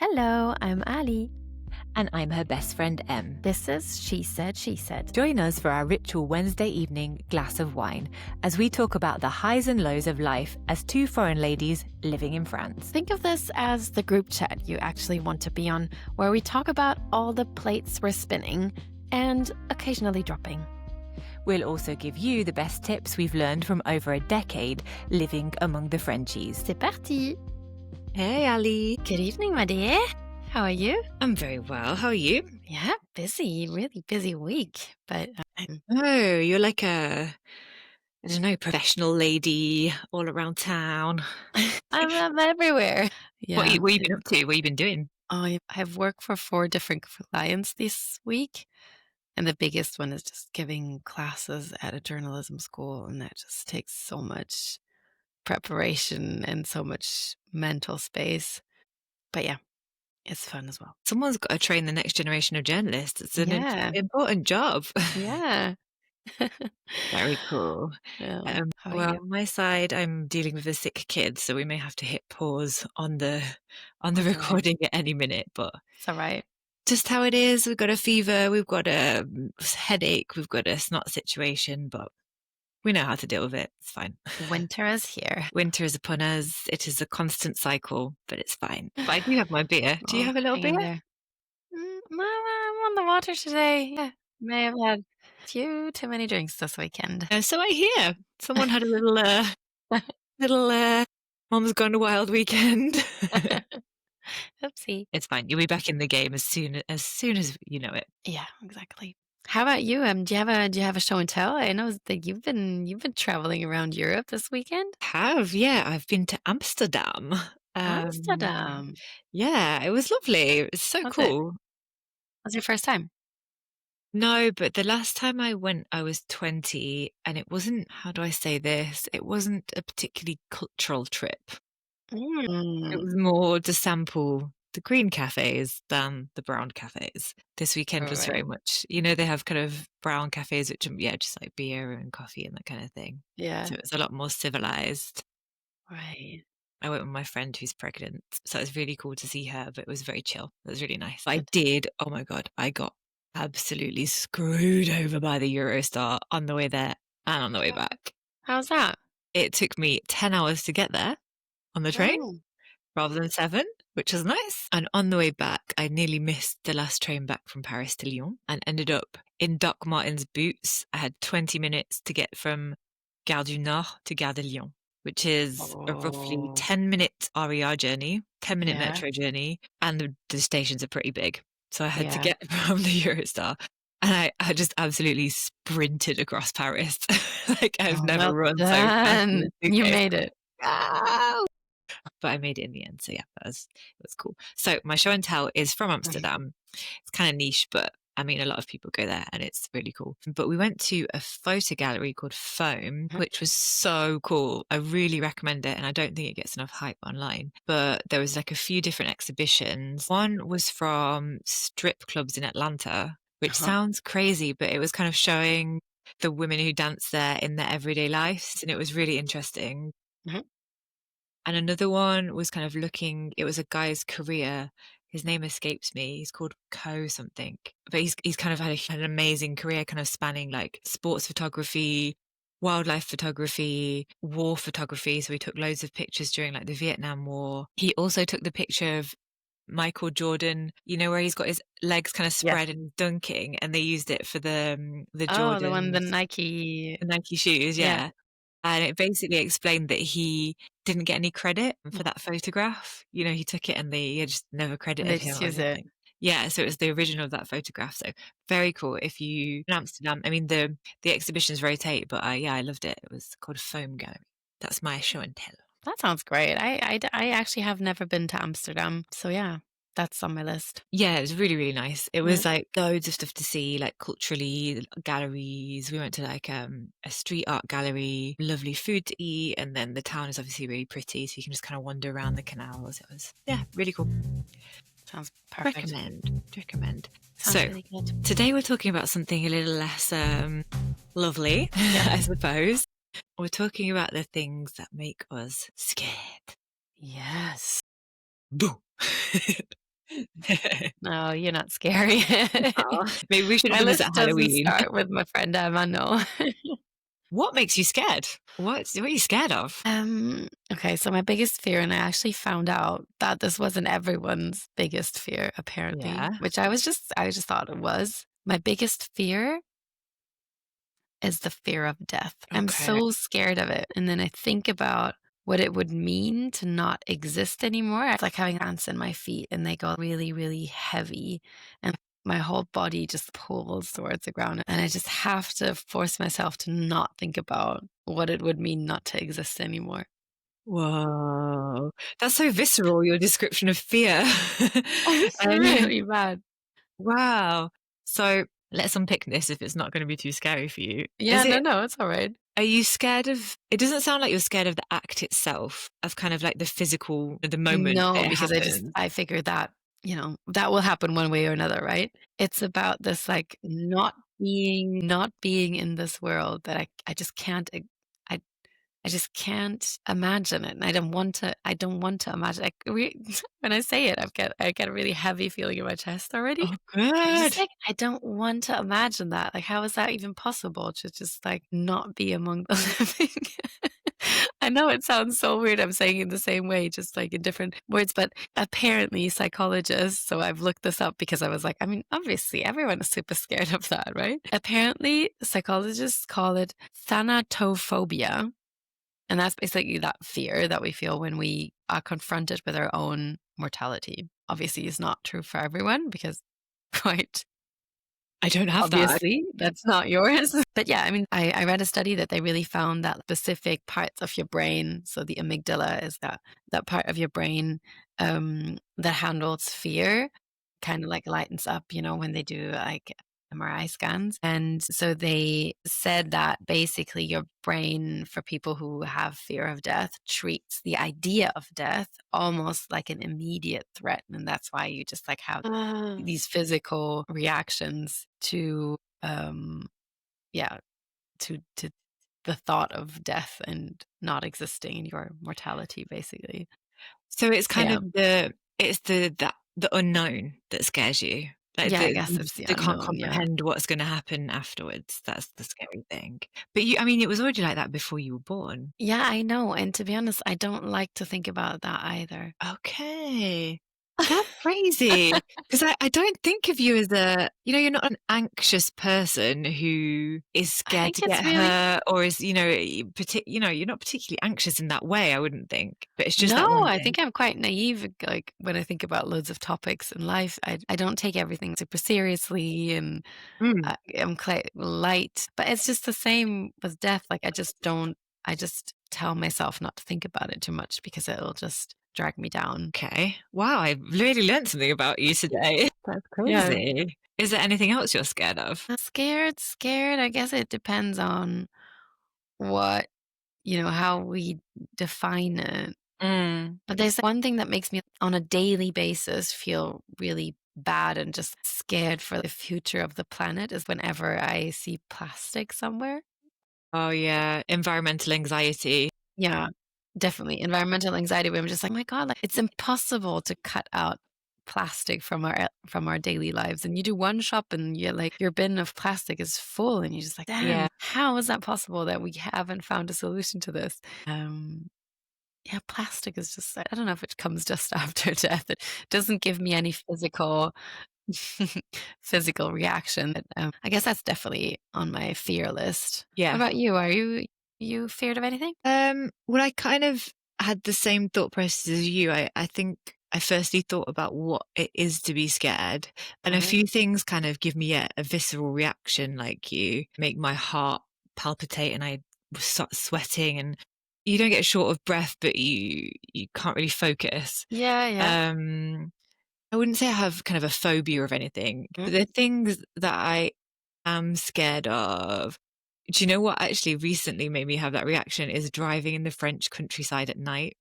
Hello, I'm Ali. And I'm her best friend, Em. This is She Said, She Said. Join us for our ritual Wednesday evening glass of wine as we talk about the highs and lows of life as two foreign ladies living in France. Think of this as the group chat you actually want to be on, where we talk about all the plates we're spinning and occasionally dropping. We'll also give you the best tips we've learned from over a decade living among the Frenchies. C'est parti! Hey, Ali. Good evening, my dear. How are you? I'm very well. How are you? Yeah, busy. Really busy week. But Oh, you're like a, I don't know, professional lady all around town. I'm everywhere. Yeah. What have you been up to? What have you been doing? I've worked for 4 different clients this week. And the biggest one is just giving classes at a journalism school. And that just takes so much preparation and so much mental space. But yeah, it's fun as well. Someone's got to train the next generation of journalists. It's an Yeah. important job. Yeah. Very cool. How are Well, you? on my side, I'm dealing with a sick kid, so we may have to hit pause on the recording at any minute. But It's all right. just how it is. We've got a fever, we've got a headache, we've got a snot situation, but we know how to deal with it. It's fine. Winter is here. Winter is upon us. It is a constant cycle, but it's fine. But I do have my beer. Do you have a little hang in beer? there. I'm on the water today. Yeah, may have had a few too many drinks this weekend. So I hear someone had a little Mom's Gone Wild weekend. Oopsie. It's fine. You'll be back in the game as soon as you know it. Yeah, exactly. How about you? Do you have a show and tell? I know that you've been traveling around Europe this weekend. Yeah. I've been to Amsterdam. Amsterdam. Yeah, it was lovely. It was so How's cool. Was your first time? No, but the last time I went, I was 20, and it wasn't, how do I say this? It wasn't a particularly cultural trip. It was more to sample the green cafes than the brown cafes. This weekend was very much, they have kind of brown cafes, which are, just like beer and coffee and that kind of thing. Yeah. So it was a lot more civilized. Right. I went with my friend who's pregnant, so it was really cool to see her, but it was very chill. It was really nice. Oh my God, I got absolutely screwed over by the Eurostar on the way there and on the way back. How's that? It took me 10 hours to get there on the train rather than 7, which was nice. And on the way back, I nearly missed the last train back from Paris to Lyon and ended up in Doc Martens boots. I had 20 minutes to get from Gare du Nord to Gare de Lyon, which is a roughly 10-minute RER journey, 10-minute metro journey, and the stations are pretty big. So I had to get from the Eurostar, and I just absolutely sprinted across Paris. Like I've never run so fast. You made it. But I made it in the end. So yeah, it was cool. So my show and tell is from Amsterdam. It's kind of niche, but I mean, a lot of people go there and it's really cool. But we went to a photo gallery called Foam, which was so cool. I really recommend it. And I don't think it gets enough hype online. But there was like a few different exhibitions. One was from strip clubs in Atlanta, which sounds crazy, but it was kind of showing the women who dance there in their everyday lives. And it was really interesting. And another one was kind of it was a guy's career. His name escapes me. He's called Co something, but he's kind of had an amazing career, kind of spanning like sports photography, wildlife photography, war photography. So he took loads of pictures during like the Vietnam War. He also took the picture of Michael Jordan, where he's got his legs kind of spread and dunking, and they used it for the Jordan, the Nike shoes. Yeah. And it basically explained that he didn't get any credit for that photograph. He took it and they just never credited him. Use it. Yeah, so it was the original of that photograph. So very cool. If you in Amsterdam, I mean the exhibitions rotate, but I loved it. It was called Foam Gallery. That's my show and tell. That sounds great. I actually have never been to Amsterdam, so yeah. That's on my list. Yeah, it was really, really nice. It was like loads of stuff to see, like culturally, galleries. We went to like a street art gallery, lovely food to eat. And then the town is obviously really pretty. So you can just kind of wander around the canals. It was, really cool. Sounds perfect. Recommend. Sounds really good. Today we're talking about something a little less lovely, I suppose. We're talking about the things that make us scared. Yes. Boo. No, you're not scary. Oh, maybe we should My have done this at list doesn't Halloween. start with my friend Emma, no. What makes you scared? What are you scared of? Okay, so my biggest fear, and I actually found out that this wasn't everyone's biggest fear, Yeah. apparently, which I just thought it was. My biggest fear is the fear of death. I'm Okay. so scared of it. And then I think about what it would mean to not exist anymore. It's like having ants in my feet and they go really, really heavy. And my whole body just pulls towards the ground. And I just have to force myself to not think about what it would mean not to exist anymore. Whoa. That's so visceral, your description of fear. It's Um, really bad. wow. So let's unpick this if it's not going to be too scary for you. Yeah, no, no, it's all right. Are you scared of, it doesn't sound like you're scared of the act itself, of kind of like the physical, the moment No, that it because happens. I figure that, that will happen one way or another, right? It's about this like not being in this world that I just can't I I just can't imagine it. And I don't want to imagine like when I say it, I get a really heavy feeling in my chest already. Oh, I'm good. just like, I don't want to imagine that. Like, how is that even possible to just like not be among the living? I know it sounds so weird. I'm saying it the same way, just like in different words, but apparently psychologists, so I've looked this up because I was like, I mean, obviously everyone is super scared of that, right? Apparently psychologists call it thanatophobia. And that's basically that fear that we feel when we are confronted with our own mortality. Obviously, it's not true for everyone because quite I don't have that. obviously, that's not yours. But yeah, I mean, I read a study that they really found that specific parts of your brain, so the amygdala is that part of your brain that handles fear, kind of like lightens up, when they do like MRI scans. And so they said that basically your brain, for people who have fear of death, treats the idea of death almost like an immediate threat. And that's why you just like have Ah. these physical reactions to yeah to the thought of death and not existing in your mortality basically. So it's So kind yeah, of it's the unknown that scares you. Like yeah, I the guess you it's the still can't unknown. Yeah, comprehend what's gonna happen afterwards. That's the scary thing. But I mean, it was already like that before you were born. yeah, I know, and to be honest, I don't like to think about that either. Okay. That's crazy. 'Cause I don't think of you as you're not an anxious person who is I scared think to it's get really hurt or is, you're not particularly anxious in that way, I wouldn't think. But it's just no, that one I thing. think I'm quite naive. Like when I think about loads of topics in life, I don't take everything super seriously, and Mm, I'm quite light, but it's just the same with death, like, I just tell myself not to think about it too much because it'll just drag me down. okay. Wow, I've really learned something about you today. That's Yeah. crazy. Is there anything else you're scared of? Scared, I guess it depends on what how we define it. Mm. But there's one thing that makes me, on a daily basis, feel really bad and just scared for the future of the planet is whenever I see plastic somewhere. Oh, yeah, environmental anxiety. Yeah, definitely. Environmental anxiety where I'm just like, "Oh my god, like, it's impossible to cut out plastic from our daily lives." And you do one shop and you're like, your bin of plastic is full and you're just like, Yeah. "Damn, how is that possible that we haven't found a solution to this?" Yeah, plastic is just, I don't know if it comes just after death. It doesn't give me any physical reaction. But, I guess that's definitely on my fear list. What Yeah. about you? Are you feared of anything? Well, I kind of had the same thought process as you. I think I firstly thought about what it is to be scared, and a Uh-huh. few things kind of give me a visceral reaction, like you make my heart palpitate, and I start sweating, and you don't get short of breath, but you can't really focus. Yeah, yeah. Um, I wouldn't say I have kind of a phobia of anything, but Mm. the things that I am scared of. Do you know what actually recently made me have that reaction is driving in the French countryside at night.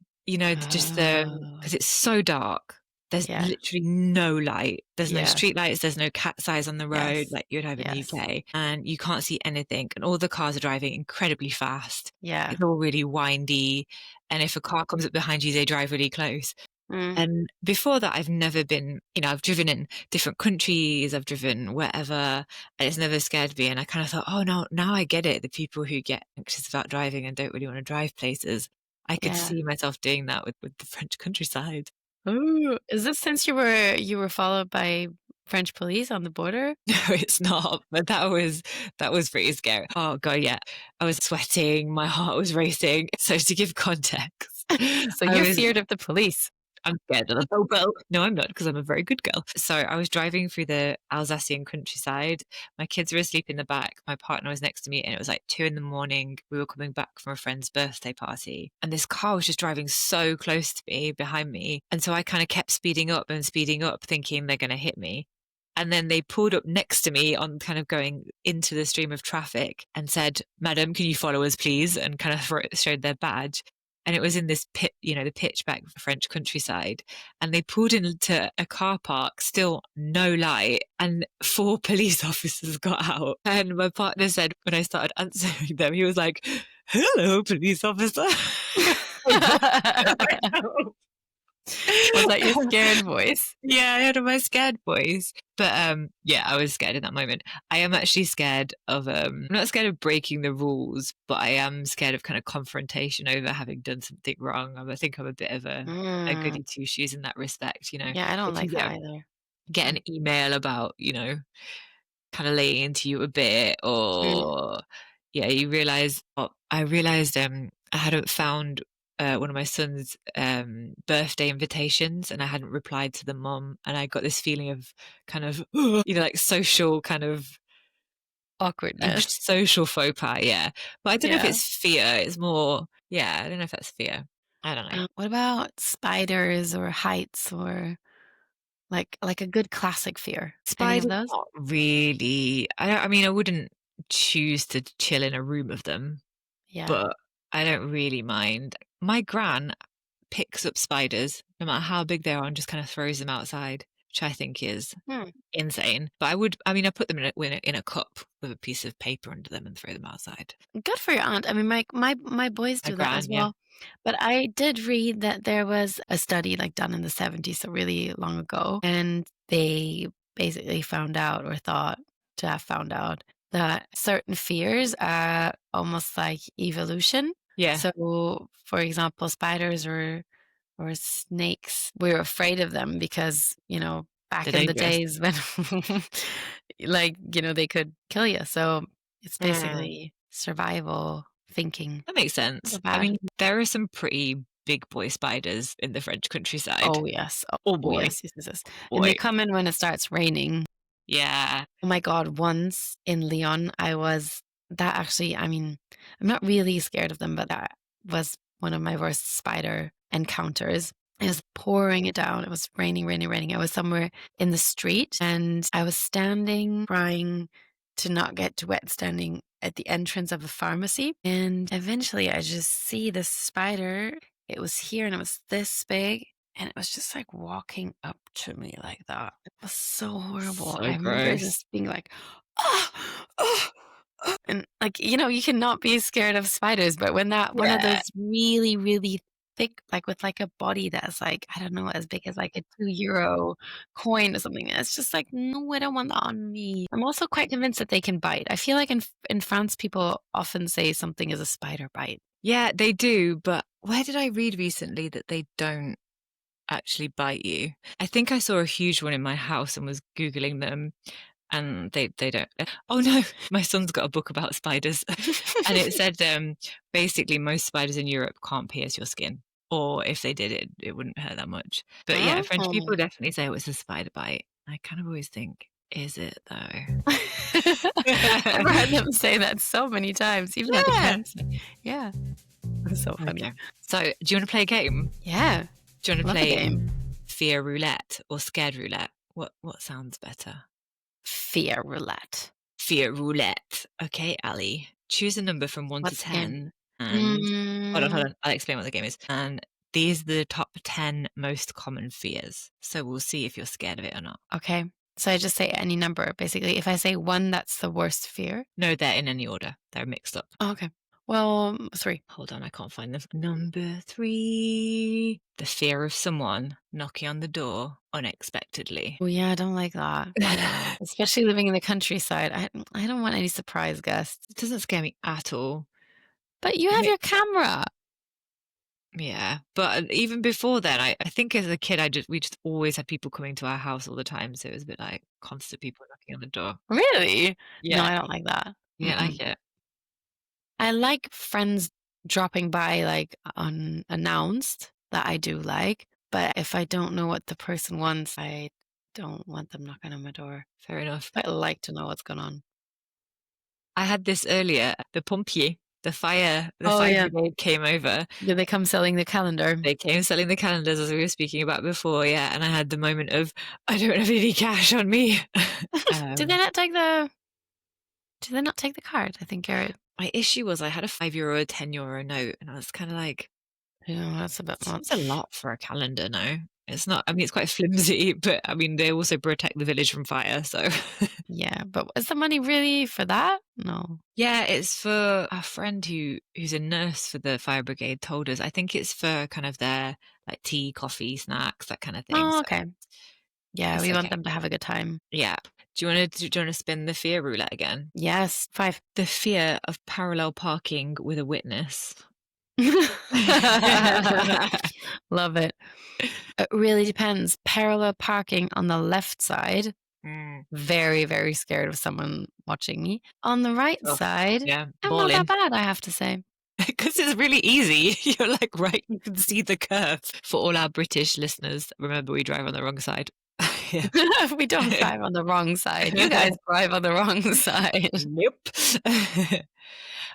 Just Oh, because it's so dark. There's yeah. literally no light. There's no Yeah. street lights, there's no cat's eyes on the road Yes. like you'd have in the Yes. UK, and you can't see anything, and all the cars are driving incredibly fast. Yeah. It's all really windy, and if a car comes up behind you, they drive really close. Mm, And before that, I've never been, I've driven in different countries, I've driven wherever, and it's never scared me. And I kind of thought, oh, no, now I get it. The people who get anxious about driving and don't really want to drive places. I could yeah. see myself doing that with the French countryside. Ooh, is this since you were followed by French police on the border? No, it's not. But that was pretty scary. Oh God, yeah. I was sweating, my heart was racing. So to give context, So I you're was feared of the police. I'm scared of the Bobo. No, I'm not, because I'm a very good girl. So I was driving through the Alsatian countryside. My kids were asleep in the back. My partner was next to me, and it was like 2 in the morning. We were coming back from a friend's birthday party, and this car was just driving so close to me, behind me. And so I kind of kept speeding up, thinking they're going to hit me. And then they pulled up next to me on kind of going into the stream of traffic and said, Madam, can you follow us, please? And kind of showed their badge. And it was in this pit, the pitch black French countryside. And they pulled into a car park, still no light, and four police officers got out. And my partner said, when I started answering them, he was like, hello, police officer. Was that your scared voice? Yeah, I had my scared voice. But yeah, I was scared in that moment. I am actually scared of I'm not scared of breaking the rules, but I am scared of kind of confrontation over having done something wrong. I think I'm a bit of a Mm, goody two shoes in that respect, yeah, I don't If you like that either. get Mm, an email about, kind of laying into you a bit, mm. or yeah, you realize, I realized I hadn't found one of my son's birthday invitations, and I hadn't replied to the mom, and I got this feeling of kind of like social kind of Awkwardness. social faux pas, yeah. But I don't know if Yeah. it's fear. It's more, yeah, I don't know if that's fear. I don't know. What about spiders or heights or like a good classic fear? Any of Spiders, those? not really. I mean, I wouldn't choose to chill in a room of them, Yeah. but I don't really mind. My gran picks up spiders, no matter how big they are, and just kind of throws them outside, which I think is Hmm. insane. But I put them in a cup with a piece of paper under them and throw them outside. Good for your aunt. I mean, my boys My do that as gran, yeah. well. But I did read that there was a study like done in the 70s, so really long ago, and they basically found out or thought to have found out that certain fears are almost like evolution. Yeah, So, for example, spiders or snakes, we're afraid of them because, back they're in the dangerous. days when like, they could kill you. So it's Mm, basically survival thinking. that makes Not sense. I bad. mean, there are some pretty big boy spiders in the French countryside. Oh, yes. Oh Oh, boy, yes, yes, yes, yes. And they boy. come in when it starts raining. Yeah, Oh my God, once in Lyon, that actually, I mean, I'm not really scared of them, but that was one of my worst spider encounters. It was pouring it down. It was raining, raining, raining. I was somewhere in the street and I was standing, trying to not get wet, standing at the entrance of a pharmacy. And eventually I just see this spider. It was here and it was this big. And it was just like walking up to me like that. It was so horrible. so I remember gross. just being like, oh, oh, oh. And like, you cannot be scared of spiders, but when that one of Yeah. those really, really thick, like with like a body that's like, I don't know, as big as like a 2 euro coin or something, it's just like, no, I don't want that on me. I'm also quite convinced that they can bite. I feel like in France, people often say something is a spider bite. Yeah, they do, but where did I read recently that they don't actually bite you? I think I saw a huge one in my house and was Googling them, and they don't. Oh no, my son's got a book about spiders, and it said basically most spiders in Europe can't pierce your skin, or if they did it wouldn't hurt that much. But yeah, French people Oh. definitely say it was a spider bite. I kind of always think, is it though? I've heard them say that so many times, even at the Yeah. campsite. Yeah, it's so funny. Okay. So, do you want to play a game? Yeah, Do you want to love a play game. fear roulette or scared roulette? What sounds better? Fear roulette. Fear roulette. Okay, Ali. Choose a number from 1 to What's the game? 10 and hold Mm, on. I'll explain what the game is. And these are the top 10 most common fears. So we'll see if you're scared of it or not. okay. So I just say any number, basically. If I say one, that's the worst fear. No, they're in any order. They're mixed up. Oh, okay. Well, 3. Hold on, I can't find them. Number 3, the fear of someone knocking on the door unexpectedly. Oh, yeah, I don't like that. Especially living in the countryside. I don't want any surprise guests. It doesn't scare me at all. But you I have think your camera. yeah, but even before then, I think as a kid, we just always had people coming to our house all the time, so it was a bit like constant people knocking on the door. Really? No, Yeah, I don't like that. you don't Mm-mm. like it? I like friends dropping by, like, unannounced, that I do like, but if I don't know what the person wants, I don't want them knocking on my door. Fair enough. I like to know what's going on. I had this earlier, the pompier, the Oh, fire yeah. brigade came over. Did they come selling the calendar? They came selling the calendars as we were speaking about before, yeah, and I had the moment of, "I don't have any cash on me." Did they Um, not take the did they not take the card? I think you're my issue was I had a €5, a €10 note, and I was kinda like, yeah, that's a bit "Seems a much. lot for a calendar, no?" It's not I mean, it's quite flimsy, but, I mean, they also protect the village from fire, so Yeah, but is the money really for that? No. yeah, it's for our friend who's a nurse for the fire brigade told us. I think it's for kind of their, like, tea, coffee, snacks, that kind of thing, Oh, so okay. Yeah, it's we want okay. them to have a good time. Yeah. Do you wanna spin the fear roulette again? Yes, 5. The fear of parallel parking with a witness. Love it. It really depends. Parallel parking on the left side, Mm, very, very scared of someone watching me. On the right tough. side, Yeah, I'm not that balling. bad, I have to say. 'Cause it's really easy. You're like, right, you can see the curve. For all our British listeners, remember we drive on the wrong side. Yeah. We don't drive on the wrong side. You guys drive on the wrong side. Nope.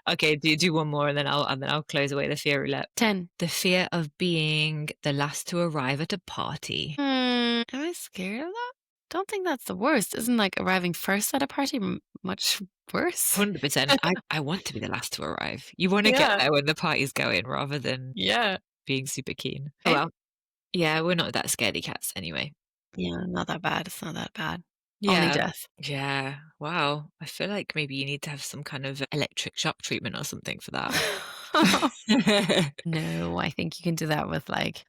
Okay, do one more and then I'll close away the fear roulette. 10. The fear of being the last to arrive at a party. Am I scared of that? Don't think that's the worst. Isn't, like, arriving first at a party much worse? 100%. I want to be the last to arrive. You wanna get Yeah. there when the party's going rather than Yeah. being super keen. Oh, Okay. well. Yeah, we're not that scaredy cats anyway. Yeah, not that bad. It's not that bad. Only Yeah. death. Yeah. Wow. I feel like maybe you need to have some kind of electric shock treatment or something for that. No, I think you can do that with, like,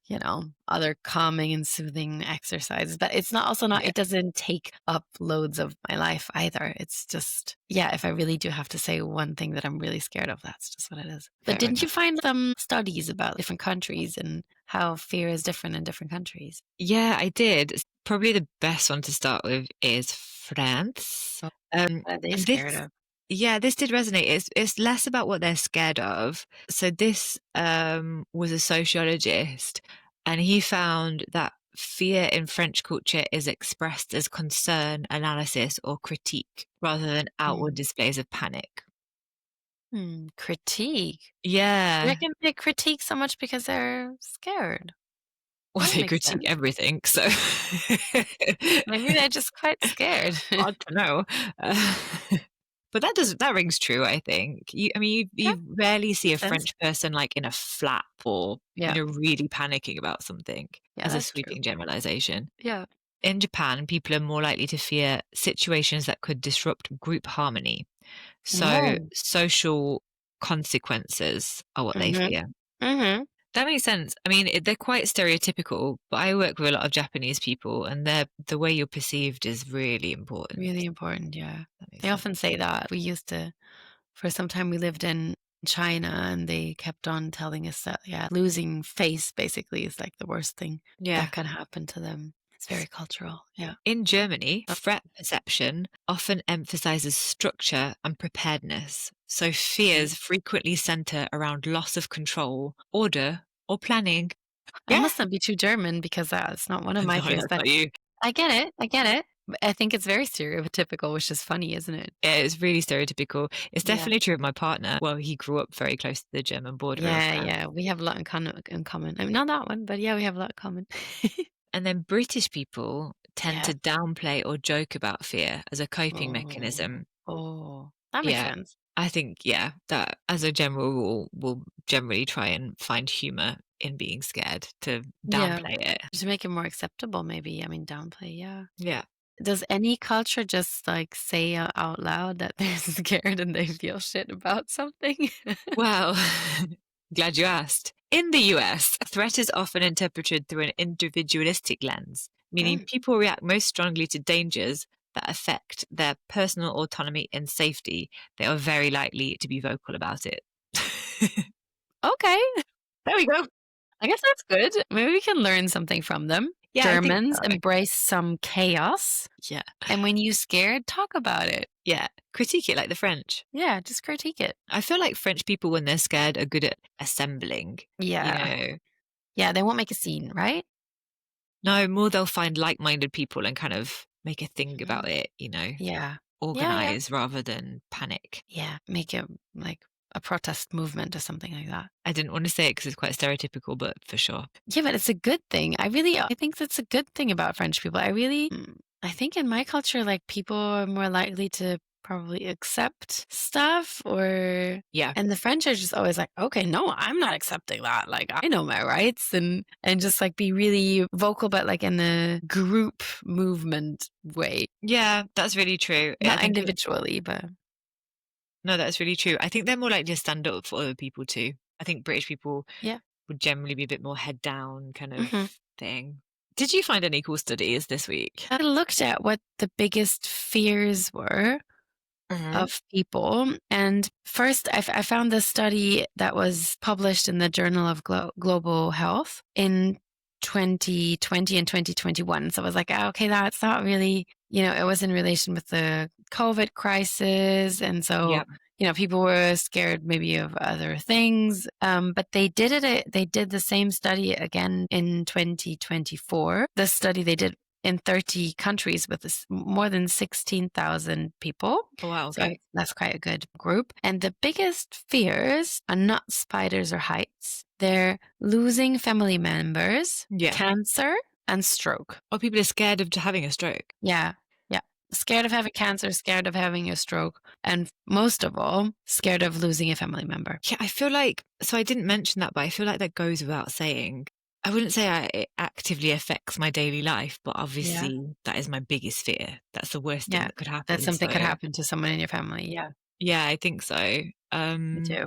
other calming and soothing exercises, but it's not also not Yeah, it doesn't take up loads of my life either. It's just yeah, if I really do have to say one thing that I'm really scared of, that's just what it is. But fair didn't you enough. find some studies about different countries and how fear is different in different countries? Yeah, I did. Probably the best one to start with is France. Oh, what are they And scared of? this did resonate. It's less about what they're scared of. So this was a sociologist, and he found that fear in French culture is expressed as concern, analysis, or critique rather than outward Hmm. displays of panic. Critique. You Yeah. reckon they critique so much because they're scared? Well, That would they make critique sense. everything, so Maybe they're just quite scared. hard to know. Uh, but that rings true, I think. I mean, Yeah, you rarely see a makes sense. French person, like, in a flap or, Yeah. really panicking about something Yeah, as a that's true. sweeping generalization. Yeah. In Japan, people are more likely to fear situations that could disrupt group harmony. So, Oh. social consequences are what they Mhm. fear. Mhm. That makes sense. I mean, they're quite stereotypical, but I work with a lot of Japanese people, and the way you're perceived is really important. Really important, yeah. That makes They sense. often say that. We used to for some time we lived in China and they kept on telling us that, yeah, losing face basically is like the worst thing Yeah. that can happen to them. It's very cultural. Yeah. In Germany, Oh, threat perception often emphasizes structure and preparedness. So fears mm. frequently center around loss of control, order, or planning. I Yeah. must not be too German because it's not one of my No, fears, that's but not you. I get it. I get it. But I think it's very stereotypical, which is funny, isn't it? Yeah, it's really stereotypical. It's Yeah. definitely true of my partner. Well, he grew up very close to the German border in Yeah, France. yeah. We have a lot in common. I mean, not that one, but yeah, we have a lot in common. And then British people tend Yeah. to downplay or joke about fear as a coping Oh, mechanism. oh, that makes Yeah, sense. I think, yeah, that as a general rule, we'll generally try and find humor in being scared to Yeah. downplay it. To make it more acceptable, maybe. I mean, downplay, yeah. Yeah. Does any culture just, like, say out loud that they're scared and they feel shit about something? Well, glad you asked. In the US, a threat is often interpreted through an individualistic lens, meaning Mm, people react most strongly to dangers that affect their personal autonomy and safety. They are very likely to be vocal about it. okay. There we go. I guess that's good. Maybe we can learn something from them. Yeah, I think Germans so. embrace some chaos, Yeah. and when you scared, talk about it. Yeah. Critique it like the French. Yeah, just critique it. I feel like French people, when they're scared, are good at assembling, you Yeah. know. Yeah, they won't make a scene, right? No, more they'll find like-minded people and kind of make a thing about Mhm. it, Yeah. Yeah, yeah. organize rather than panic. Yeah, make it like a protest movement or something like that. I didn't want to say it because it's quite stereotypical, but for sure. Yeah, but it's a good thing. I think that's a good thing about French people. I think in my culture, like, people are more likely to probably accept stuff or Yeah. and the French are just always like, "Okay, no, I'm not accepting that. Like, I know my rights," and just, like, be really vocal, but, like, in the group movement way, Yeah, that's really true. I not think individually, but no, that's really true. I think they're more likely to stand up for other people too. I think British people yeah. would generally be a bit more head down kind of Mhm. thing. Did you find any cool studies this week? I looked at what the biggest fears were Hmm. of people. And first, I found this study that was published in the Journal of Global Health in 2020 and 2021. So I was like, "Ah, okay, that's not really, it was in relation with the COVID crisis. And so, Yeah. people were scared maybe of other things. But they did the same study again in 2024. The study they did in 30 countries with more than 16,000 people. Oh, wow. So Okay. that's quite a good group. And the biggest fears are not spiders or heights. They're losing family members, Yeah. cancer, and stroke. Or people are scared of having a stroke. Yeah. Yeah. Scared of having cancer, scared of having a stroke, and most of all, scared of losing a family member. Yeah, I feel like, so I didn't mention that, but I feel like that goes without saying. I wouldn't say it actively affects my daily life, but Yeah. obviously that is my biggest fear. That's the worst thing Yeah. that could That happen. something could So happen to someone in your family. Yeah. yeah, I think so. Me Um, too.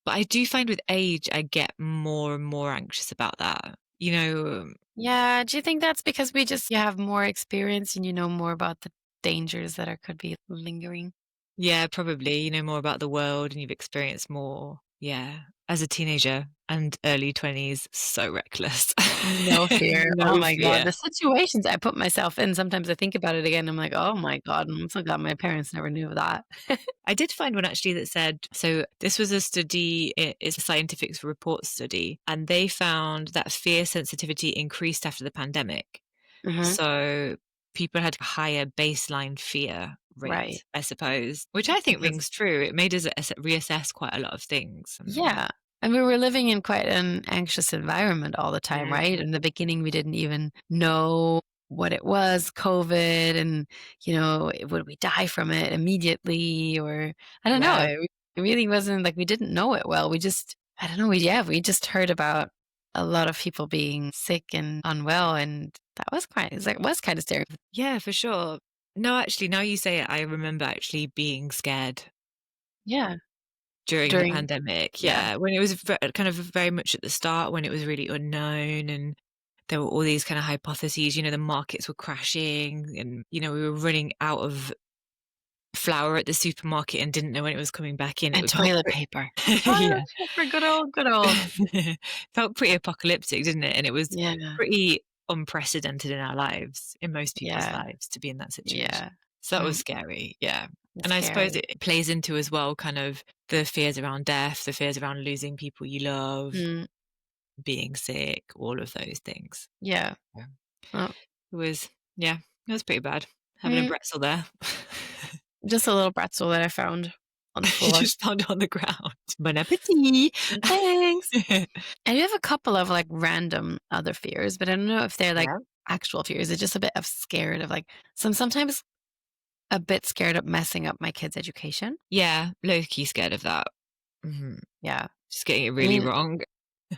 but I do find with age, I get more and more anxious about that. Yeah. Do you think that's because you have more experience and you know more about the dangers that could be lingering? Yeah, probably, more about the world and you've experienced more. Yeah. As a teenager and early 20s, so reckless. No fear. Oh No my God. fear. The situations I put myself in, sometimes I think about it again. I'm like, oh my God. I'm so glad my parents never knew of that. I did find one actually that said, so this was a study, it's a scientific report study, and they found that fear sensitivity increased after the pandemic. Hmm. So people had a higher baseline fear Right. rate, I suppose, which I think Because rings true. It made us reassess quite a lot of things. yeah. And we were living in quite an anxious environment all the time, right? Mm, In the beginning, we didn't even know what it was, COVID, and, would we die from it immediately? Or I don't know. yeah. It really wasn't like we didn't know it well. I don't know. We just heard about a lot of people being sick and unwell. And it was kind of scary. Yeah, for sure. No, actually, now you say it, I remember actually being scared Yeah. during the During, pandemic. yeah. Yeah, when it was kind of very much at the start, when it was really unknown and there were all these kind of hypotheses, the markets were crashing and, we were running out of flour at the supermarket and didn't know when it was coming back in. It And was felt toilet pretty, paper. Toilet yeah, paper. Good old, good old. felt pretty apocalyptic, didn't it? And it was Yeah. pretty unprecedented in our lives, in most people's Yeah. lives, to be in that situation. Yeah. So that was Mm, scary, yeah. it's And I suppose scary. it plays into as well kind of the fears around death, the fears around losing people you love, Mm, being sick, all of those things. yeah. Yeah. Oh, It was, yeah, it was pretty bad having a mm, pretzel there. just a little pretzel that I found on the You floor. just found it on the ground. Bon appetit. Thanks. I do have a couple of, like, random other fears, but I don't know if they're, like, Yeah. actual fears. It's just a bit of scared of, like, sometimes a bit scared of messing up my kids' education. Yeah, low key scared of that. Mhm. Yeah. Just getting it I really mean, wrong.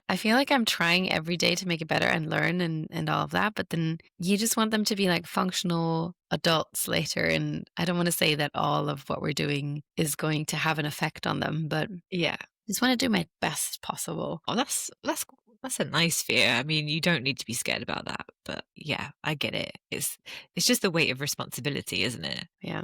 I feel like I'm trying every day to make it better and learn and all of that, but then you just want them to be like functional adults later. And I don't want to say that all of what we're doing is going to have an effect on them, but Yeah. just want to do my best possible. Oh, that's a nice fear. I mean, you don't need to be scared about that, but yeah, I get it. It's just the weight of responsibility, isn't it? Yeah.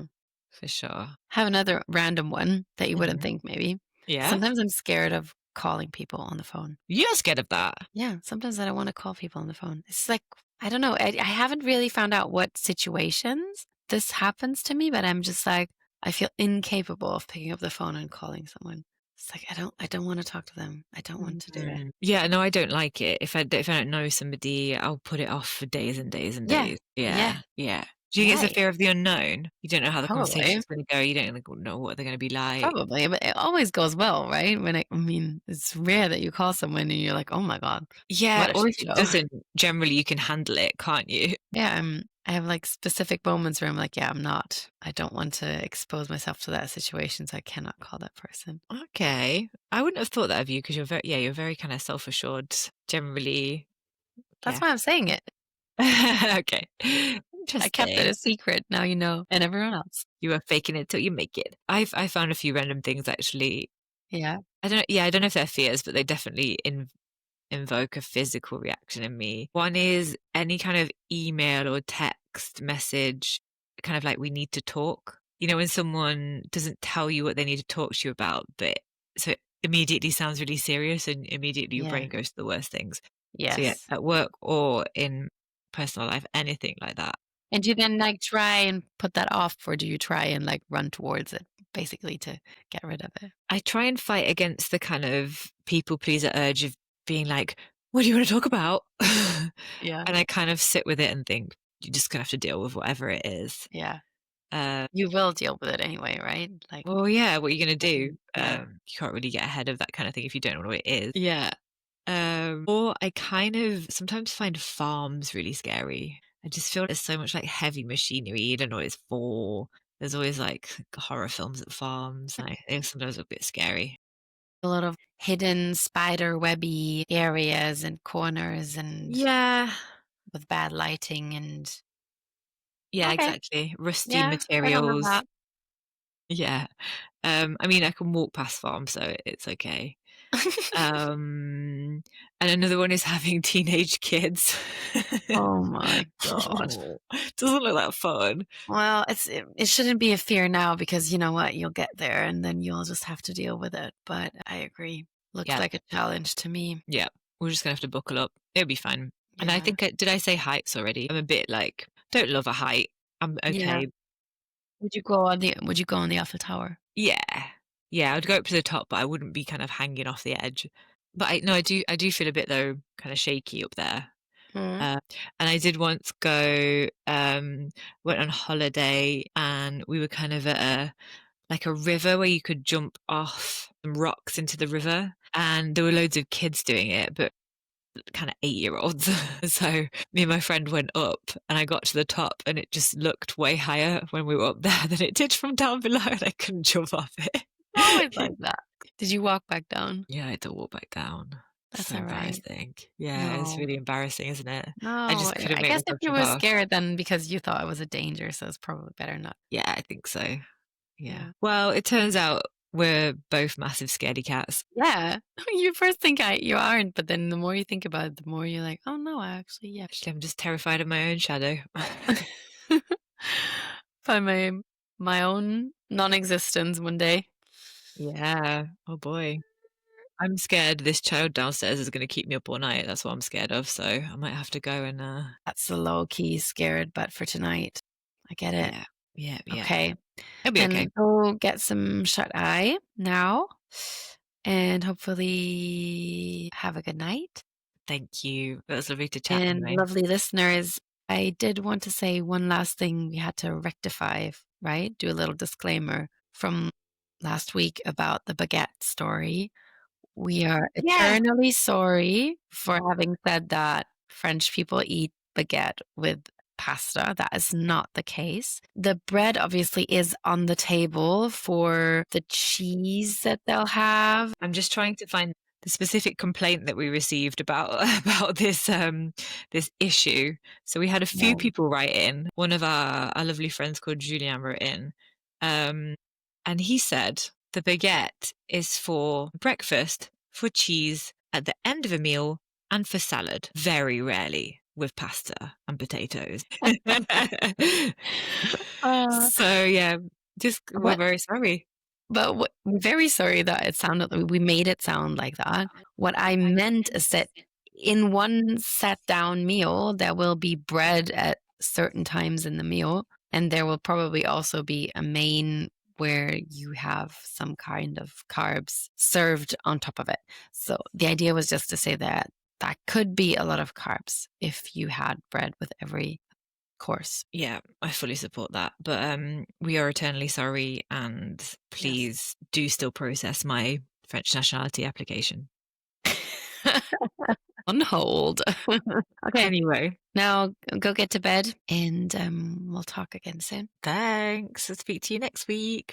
For sure. Have another random one that you wouldn't Mhm. think maybe. Yeah? Sometimes I'm scared of calling people on the phone. You're scared of that? Yeah, sometimes I don't want to call people on the phone. It's like, I don't know. I haven't really found out what situations this happens to me, but I'm just like, I feel incapable of picking up the phone and calling someone. It's like, I don't want to talk to them. I don't want to do it. Mhm. Yeah, no, I don't like it. If I don't know somebody, I'll put it off for days and days and Yeah. days. Yeah. Yeah, yeah. Do you get the Why? fear of the unknown? You don't know how the Probably. conversation's gonna go. You don't know what they're gonna be like. Probably. But it always goes well, right? I mean, it's rare that you call someone and you're like, oh my God, Yeah, what a or shit if it show. doesn't, generally you can handle it, can't you? Yeah, I have like specific moments where I'm like, yeah, I don't want to expose myself to that situation, so I cannot call that person. Okay. I wouldn't have thought that of you because you're very kind of self-assured generally. That's Yeah. why I'm saying it. Okay. I kept it Interesting. a secret. Now you know, and everyone else. You are faking it till you make it. I found a few random things actually. Yeah. I don't know if they're fears, but they definitely invoke a physical reaction in me. One is any kind of email or text message, kind of like we need to talk. You know, when someone doesn't tell you what they need to talk to you about, but so it immediately sounds really serious and immediately your Yeah. brain goes to the worst things. So yeah, Yes. at work or in personal life, anything like that. And do you then like try and put that off, or do you try and like run towards it, basically to get rid of it? I try and fight against the kind of people pleaser urge of being like, what do you want to talk about? Yeah. And I kind of sit with it and think, you're just gonna have to deal with whatever it is. Yeah. Uh, You will deal with it anyway, right? Like, well, yeah, what are you gonna do? yeah. You can't really get ahead of that kind of thing if you don't know what it is. Yeah. Or I kind of sometimes find farms really scary. I just feel there's so much like heavy machinery. You don't know what it's for. There's always like horror films at farms. And they're sometimes a bit scary. A lot of hidden spider webby areas and corners and Yeah. with bad lighting and Yeah, okay. exactly. Rusty Yeah, I remember materials. that. Yeah. I mean, I can walk past farms, so it's okay. And another one is having teenage kids. Oh my god. Oh, doesn't look that fun. Well, it shouldn't be a fear now because you know what? You'll get there and then you'll just have to deal with it. But I agree. Looks Yeah, like a challenge to me. yeah. We're just gonna have to buckle up. It'll be fine. And I Yeah. think did I say heights already? I'm a bit like, don't love a height. I'm Yeah. okay. Would you go on the Eiffel Tower? Yeah. Yeah, I'd go up to the top, but I wouldn't be kind of hanging off the edge. But I do feel a bit though kind of shaky up there. Mm. Uh, and I did once go, went on holiday and we were kind of at like a river where you could jump off some rocks into the river. And there were loads of kids doing it, but kind of 8-year-olds. So me and my friend went up and I got to the top and it just looked way higher when we were up there than it did from down below and I couldn't jump off Always it. like that. Did you walk back down? Yeah, I had to walk back down. That's So all right. embarrassing. Yeah, it's No. really embarrassing, isn't it? I No, just couldn't I make guess if myself you jump were off. scared then because you thought it was a danger, so it's probably better not. Yeah, I think so. Yeah. Yeah. Well, it turns out we're both massive scaredy cats. Yeah. You first think you aren't, but then the more you think about it, the more you're like, "Oh, no, I actually, yeah." Actually, I'm just terrified of my own shadow. By my own non-existence one day. Yeah. Oh boy. I'm scared this child downstairs is going to keep me up all night. That's what I'm scared of. So I might have to go and, That's the low key scared, but for tonight. I get it. yeah, yeah, yeah. Okay. It'll be okay. Then go get some shut eye now, and hopefully have a good night. Thank you. It was lovely to chat And anyway. lovely listeners, I did want to say one last thing we had to rectify, right? Do a little disclaimer from last week about the baguette story. We are Yeah. eternally sorry for having said that French people eat baguette with pasta. That is not the case. The bread obviously is on the table for the cheese that they'll have. I'm just trying to find the specific complaint that we received about about this issue. So we had a few Right. people write in. One of our lovely friends called Julien wrote in, um, and he said the baguette is for breakfast, for cheese at the end of a meal, and for salad. Very rarely with pasta and potatoes. Uh, So yeah, just we're what very sorry. but what I'm very sorry that it sounded like we made it sound like that. What I meant is that in one set down meal, there will be bread at certain times in the meal, and there will probably also be a main where you have some kind of carbs served on top of it. So the idea was just to say that that could be a lot of carbs if you had bread with every course. Yeah, I fully support that. But we are eternally sorry, and Yes. please do still process my French nationality application. On hold. Okay. Anyway, Now go get to bed and we'll talk again soon. thanks. I'll speak to you next week.